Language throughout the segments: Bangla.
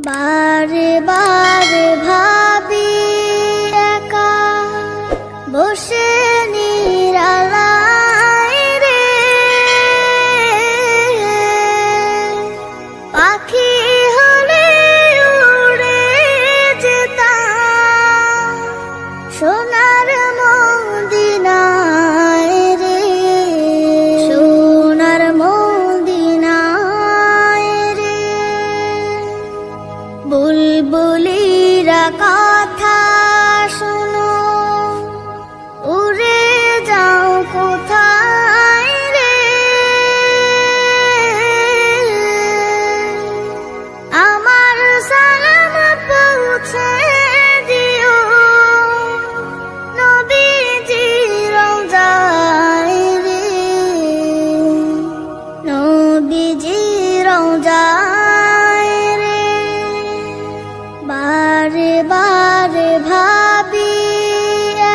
বারে বারে ভাবি একা বসে নিরালায় রে, পাখি হলে উড়ে যেতাম সোনার মদিনায় রে, সোনার মদিনায় রে। বুলবুলিরা কথা শোনো, উড়ে যাও কোথায় রে, আমার সালাম পৌঁছে দিও নবীজি রওজায় রে, নবীজি রওজায় রে। বারে বারে ভাবি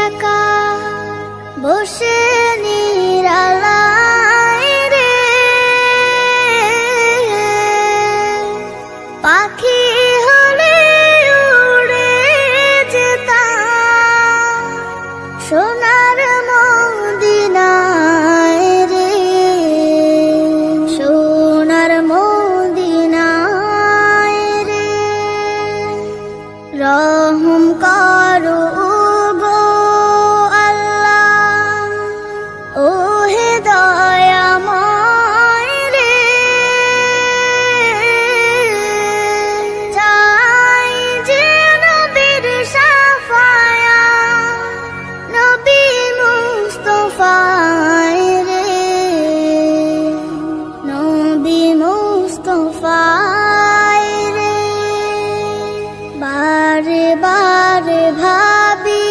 একা বসে নিরালায় রে, পাখি হলে উড়ে যেতাম সোনার মদিনায় রে, সোনার মদিনায় রে। রহম করো গো আল্লাহ, ও হে দয়াময় রে, চাই যে নবীর শাফায়াত, নবী মুস্তাফায় রে, নবী মুস্তাফায় রে। বারে বারে ভাবি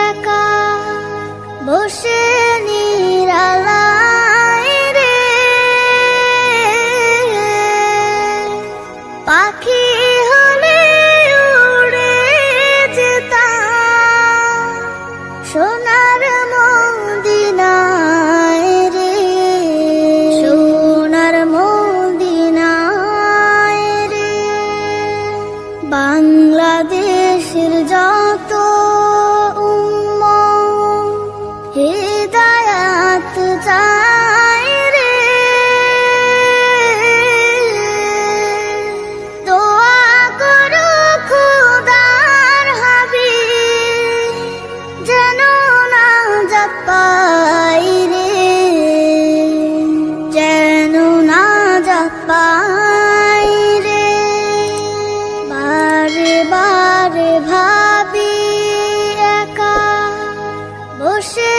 একা বসে নিরালায় রে, পাখি হলে উড়ে যেতাম সোনার মদিনায় রে, সোনার মদিনায় রে। বাংলাদেশের যত উম্মত হিদায়াত চায় রে, দোয়া করো খোদার হাবিব যেন নাজাত পাই রে, যেন নাজাত পাই রে। বারে বারে ভাবি একা বসে